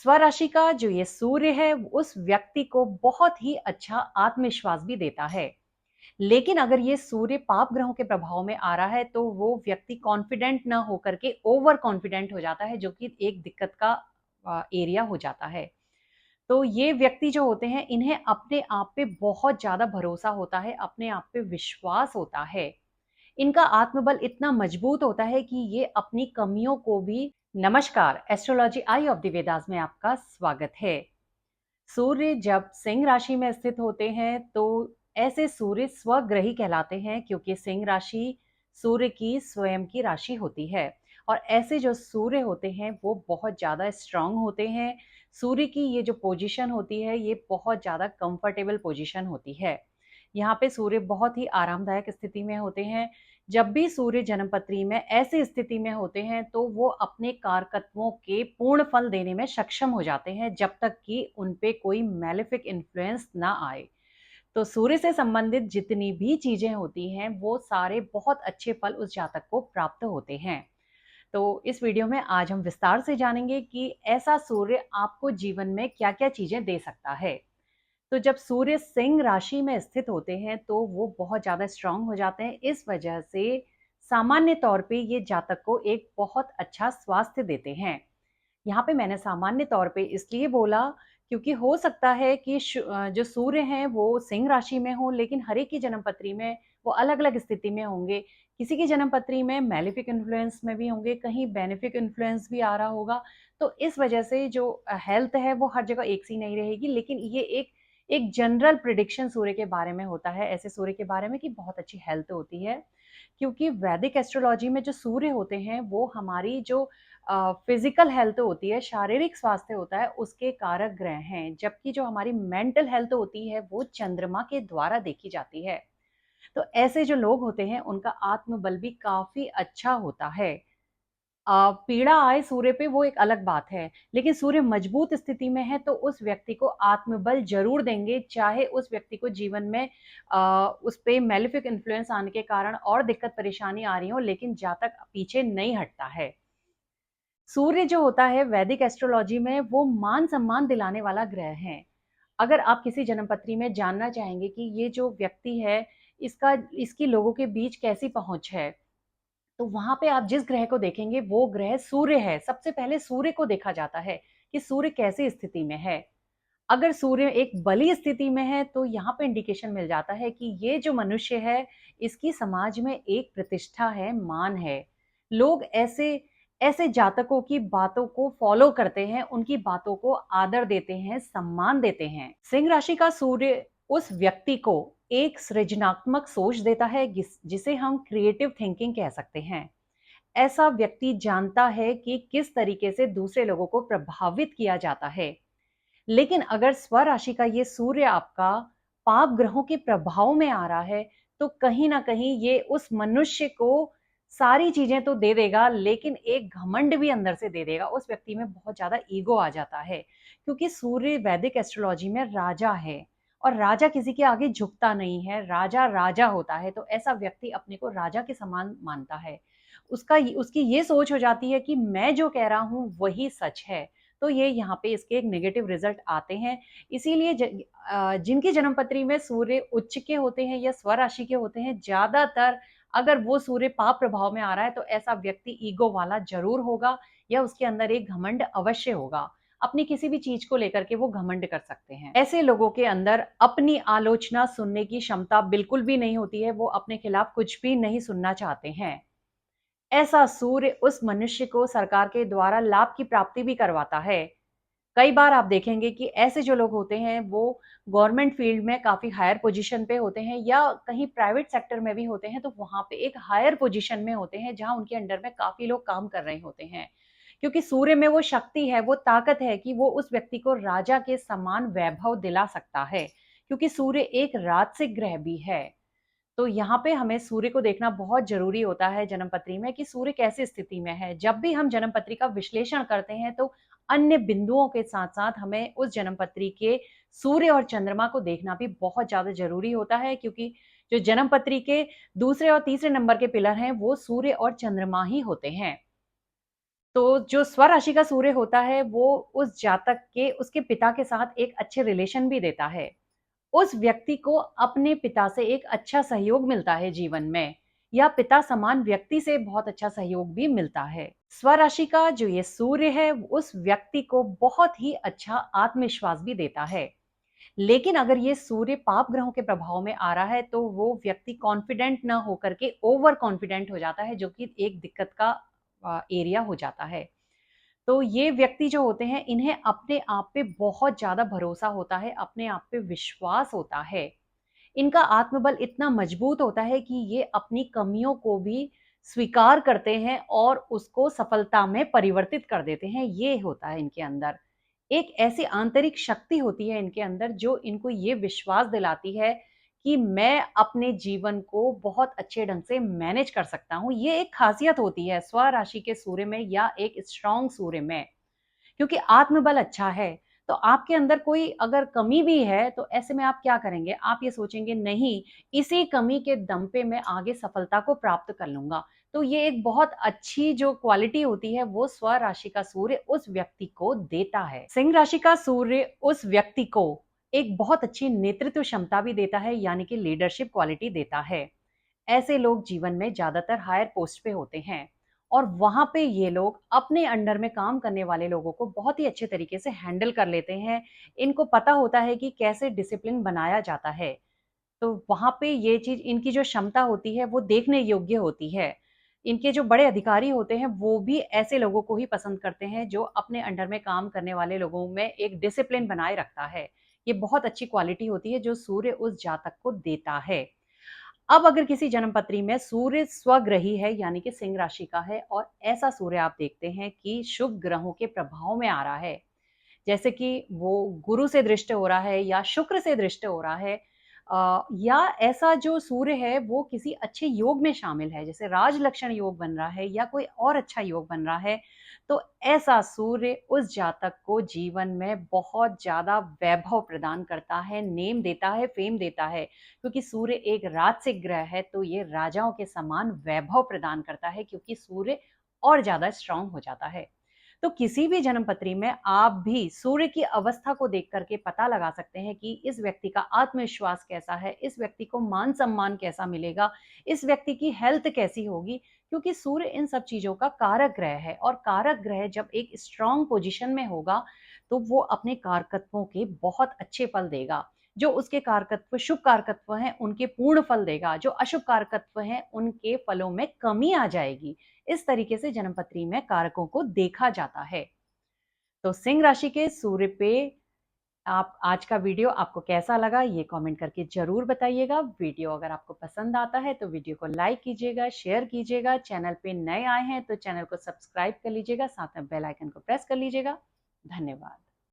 स्वराशि का जो ये सूर्य है, उस व्यक्ति को बहुत ही अच्छा आत्मविश्वास भी देता है। लेकिन अगर ये सूर्य पाप ग्रहों के प्रभाव में आ रहा है, तो वो व्यक्ति कॉन्फिडेंट ना होकर के ओवर कॉन्फिडेंट हो जाता है, जो कि एक दिक्कत का एरिया हो जाता है। तो ये व्यक्ति जो होते हैं, इन्हें अपने आप पे बहुत ज़्यादा भरोसा होता है, अपने आप पे विश्वास होता है। इनका आत्मबल इतना मजबूत होता है कि ये अपनी कमियों को भी नमस्कार, astrology I of the Vedas में आपका स्वागत है। सूर्य जब सिंह राशि में स्थित होते हैं, तो ऐसे सूर्य स्वग्रही कहलाते हैं, क्योंकि सिंह राशि सूर्य की स्वयं की राशि होती है। और ऐसे जो सूर्य होते हैं, वो बहुत ज़्यादा स्ट्रांग होते हैं। सूर्य की ये जो पोजीशन होती है, ये बहुत ज़्यादा कंफर्टेबल पोजीशन होती है। यहाँ पे सूर्य बहुत ही आरामदायक स्थिति में होते हैं। जब भी सूर्य जन्मपत्री में ऐसी स्थिति में होते हैं, तो वो अपने कारकत्वों के पूर्ण फल देने में सक्षम हो जाते हैं, जब तक कि उन पे कोई मैलेफिक इन्फ्लुएंस ना आए। तो सूर्य से संबंधित जितनी भी चीजें होती हैं, वो सारे बहुत अच्छे फल उस जातक को प्राप्त होते हैं। तो इस वीडियो में आज हम विस्तार से जानेंगे कि ऐसा सूर्य आपको जीवन में क्या-क्या चीजें दे सकता है। तो जब सूर्य सिंह राशि में स्थित होते हैं, तो वो बहुत ज़्यादा स्ट्रांग हो जाते हैं। इस वजह से सामान्य तौर पे ये जातक को एक बहुत अच्छा स्वास्थ्य देते हैं। यहाँ पे मैंने सामान्य तौर पे इसलिए बोला, क्योंकि हो सकता है कि जो सूर्य हैं वो सिंह राशि में हो, लेकिन हर एक की जन्म पत्री में वो अलग-अलग स्थिति में होंगे। किसी की जन्म पत्री में मैलेफिक इन्फ्लुएंस में भी होंगे, कहीं बेनिफिक इन्फ्लुएंस भी आ रहा होगा। तो इस वजह से जो हेल्थ है वो हर जगह एक सी नहीं रहेगी, लेकिन ये एक एक जनरल प्रेडिक्शन सूर्य के बारे में होता है, ऐसे सूर्य के बारे में कि बहुत अच्छी हेल्थ होती है। क्योंकि वैदिक एस्ट्रोलॉजी में जो सूर्य होते हैं, वो हमारी जो फिजिकल हेल्थ होती है, शारीरिक स्वास्थ्य होता है, उसके कारक ग्रह हैं। जबकि जो हमारी मेंटल हेल्थ होती है, वो चंद्रमा के द्वारा देखी जाती है। तो ऐसे जो लोग होते हैं, उनका आत्मबल भी काफ़ी अच्छा होता है। पीड़ा आए सूर्य पे वो एक अलग बात है, लेकिन सूर्य मजबूत स्थिति में है, तो उस व्यक्ति को आत्मबल ज़रूर देंगे, चाहे उस व्यक्ति को जीवन में उस पे मैलेफिक इन्फ्लुएंस आने के कारण और दिक्कत परेशानी आ रही हो, लेकिन जातक पीछे नहीं हटता है। सूर्य जो होता है वैदिक एस्ट्रोलॉजी में, वो मान-सम्मान दिलाने वाला ग्रह है। अगर आप किसी जन्मपत्री में जानना चाहेंगे कि ये जो व्यक्ति है, इसकी लोगों के बीच कैसी पहुँच है, तो वहाँ पे आप जिस ग्रह को देखेंगे, वो ग्रह सूर्य है। सबसे पहले सूर्य को देखा जाता है कि सूर्य कैसी स्थिति में है। अगर सूर्य एक बली स्थिति में है, तो यहाँ पे इंडिकेशन मिल जाता है कि ये जो मनुष्य है, इसकी समाज में एक प्रतिष्ठा है, मान है। लोग ऐसे ऐसे जातकों की बातों को फॉलो करते हैं, उनकी बातों को आदर देते हैं, सम्मान देते हैं। सिंह राशि का सूर्य उस व्यक्ति को एक सृजनात्मक सोच देता है, जिसे हम क्रिएटिव थिंकिंग कह सकते हैं। ऐसा व्यक्ति जानता है कि किस तरीके से दूसरे लोगों को प्रभावित किया जाता है। लेकिन अगर स्वराशि का ये सूर्य आपका पाप ग्रहों के प्रभाव में आ रहा है, तो कहीं न कहीं ये उस मनुष्य को सारी चीज़ें तो दे देगा, लेकिन एक घमंड भी अंदर से दे देगा। उस व्यक्ति में बहुत ज़्यादा ईगो आ जाता है, क्योंकि सूर्य वैदिक एस्ट्रोलॉजी में राजा है, और राजा किसी के आगे झुकता नहीं है, राजा राजा होता है। तो ऐसा व्यक्ति अपने को राजा के समान मानता है। उसकी ये सोच हो जाती है कि मैं जो कह रहा हूँ, वही सच है। तो ये यहाँ पे इसके एक नेगेटिव रिजल्ट आते हैं। इसीलिए जिनकी जन्मपत्री में सूर्य उच्च के होते हैं या स्वराशि के होते हैं, ज़्यादातर अगर वो सूर्य पाप प्रभाव में आ रहा है, तो ऐसा व्यक्ति ईगो वाला ज़रूर होगा, या उसके अंदर एक घमंड अवश्य होगा। अपनी किसी भी चीज़ को लेकर के वो घमंड कर सकते हैं। ऐसे लोगों के अंदर अपनी आलोचना सुनने की क्षमता बिल्कुल भी नहीं होती है, वो अपने खिलाफ कुछ भी नहीं सुनना चाहते हैं। ऐसा सूर्य उस मनुष्य को सरकार के द्वारा लाभ की प्राप्ति भी करवाता है। कई बार आप देखेंगे कि ऐसे जो लोग होते हैं, वो गवर्नमेंट फील्ड में काफ़ी हायर पोज़ीशन पे होते हैं, या कहीं प्राइवेट सेक्टर में भी होते हैं, तो वहाँ पे एक हायर पोज़ीशन में होते हैं, जहाँ उनके अंडर में काफ़ी लोग काम कर रहे होते हैं। क्योंकि सूर्य में वो शक्ति है, वो ताकत है कि वो उस व्यक्ति को राजा के समान वैभव दिला सकता है, क्योंकि सूर्य एक राजसिक ग्रह भी है। तो यहाँ पे हमें सूर्य को देखना बहुत ज़रूरी होता है जन्मपत्री में, कि सूर्य कैसी स्थिति में है। जब भी हम जन्मपत्री का विश्लेषण करते हैं, तो अन्य बिंदुओं के साथ-साथ हमें उस जन्मपत्री के सूर्य और चंद्रमा को देखना भी बहुत ज़्यादा ज़रूरी होता है, क्योंकि जो जन्मपत्री के दूसरे और तीसरे नंबर के पिलर हैं, वो सूर्य और चंद्रमा ही होते हैं। तो जो स्वराशि का सूर्य होता है, वो उस जातक के उसके पिता के साथ एक अच्छे रिलेशन भी देता है। उस व्यक्ति को अपने पिता से एक अच्छा सहयोग मिलता है जीवन में, या पिता समान व्यक्ति से बहुत अच्छा सहयोग भी मिलता है। स्वराशि का जो ये सूर्य है, उस व्यक्ति को बहुत ही अच्छा आत्मविश्वास भी देता है। लेकिन अगर ये सूर्य पाप ग्रहों के प्रभाव में आ रहा है, तो वो व्यक्ति कॉन्फिडेंट ना होकर के ओवर कॉन्फिडेंट हो जाता है, जो कि एक दिक्कत का एरिया हो जाता है। तो ये व्यक्ति जो होते हैं, इन्हें अपने आप पे बहुत ज़्यादा भरोसा होता है, अपने आप पे विश्वास होता है। इनका आत्मबल इतना मजबूत होता है कि ये अपनी कमियों को भी स्वीकार करते हैं और उसको सफलता में परिवर्तित कर देते हैं, ये होता है इनके अंदर। एक ऐसी आंतरिक शक्ति होती है इनके अंदर जो इनको ये विश्वास दिलाती है कि मैं अपने जीवन को बहुत अच्छे ढंग से मैनेज कर सकता हूँ। ये एक खासियत होती है स्वराशि के सूर्य में या एक स्ट्रॉन्ग सूर्य में। क्योंकि आत्मबल अच्छा है, तो आपके अंदर कोई अगर कमी भी है, तो ऐसे में आप क्या करेंगे? आप ये सोचेंगे नहीं, इसी कमी के दम पे मैं आगे सफलता को प्राप्त कर लूँगा। तो ये एक बहुत अच्छी जो क्वालिटी होती है, वो स्वराशि का सूर्य उस व्यक्ति को देता है। सिंह राशि का सूर्य उस व्यक्ति को एक बहुत अच्छी नेतृत्व क्षमता भी देता है, यानी कि लीडरशिप क्वालिटी देता है। ऐसे लोग जीवन में ज़्यादातर हायर पोस्ट पे होते हैं और वहाँ पे ये लोग अपने अंडर में काम करने वाले लोगों को बहुत ही अच्छे तरीके से हैंडल कर लेते हैं। इनको पता होता है कि कैसे डिसिप्लिन बनाया जाता है। तो वहाँ पे ये चीज़ इनकी जो क्षमता होती है वो देखने योग्य होती है। इनके जो बड़े अधिकारी होते हैं वो भी ऐसे लोगों को ही पसंद करते हैं जो अपने अंडर में काम करने वाले लोगों में एक डिसिप्लिन बनाए रखता है। ये बहुत अच्छी क्वालिटी होती है जो सूर्य उस जातक को देता है। अब अगर किसी जन्मपत्री में सूर्य स्वग्रही है, यानी कि सिंह राशि का है, और ऐसा सूर्य आप देखते हैं कि शुभ ग्रहों के प्रभाव में आ रहा है, जैसे कि वो गुरु से दृष्ट हो रहा है या शुक्र से दृष्ट हो रहा है, या ऐसा जो सूर्य है वो किसी अच्छे योग में शामिल है, जैसे राज लक्षण योग बन रहा है या कोई और अच्छा योग बन रहा है, तो ऐसा सूर्य उस जातक को जीवन में बहुत ज्यादा वैभव प्रदान करता है, नेम देता है, फेम देता है। क्योंकि सूर्य एक राजसिक ग्रह है, तो ये राजाओं के समान वैभव प्रदान करता है, क्योंकि सूर्य और ज्यादा स्ट्रांग हो जाता है। तो किसी भी जन्मपत्री में आप भी सूर्य की अवस्था को देख करके पता लगा सकते हैं कि इस व्यक्ति का आत्मविश्वास कैसा है, इस व्यक्ति को मान सम्मान कैसा मिलेगा, इस व्यक्ति की हेल्थ कैसी होगी, क्योंकि सूर्य इन सब चीजों का कारक ग्रह है, और कारक ग्रह जब एक स्ट्रांग पोजीशन में होगा तो वो अपने कारकत्वों के बहुत अच्छे फल देगा। जो उसके कारकत्व शुभ कारकत्व हैं उनके पूर्ण फल देगा, जो अशुभ कारकत्व हैं उनके फलों में कमी आ जाएगी। इस तरीके से जन्मपत्री में कारकों को देखा जाता है। तो सिंह राशि के सूर्य पे आप आज का वीडियो आपको कैसा लगा ये कमेंट करके जरूर बताइएगा। वीडियो अगर आपको पसंद आता है तो वीडियो को लाइक कीजिएगा, शेयर कीजिएगा। चैनल पे नए आए हैं तो चैनल को सब्सक्राइब कर लीजिएगा, साथ में बेल आइकन को प्रेस कर लीजिएगा। धन्यवाद।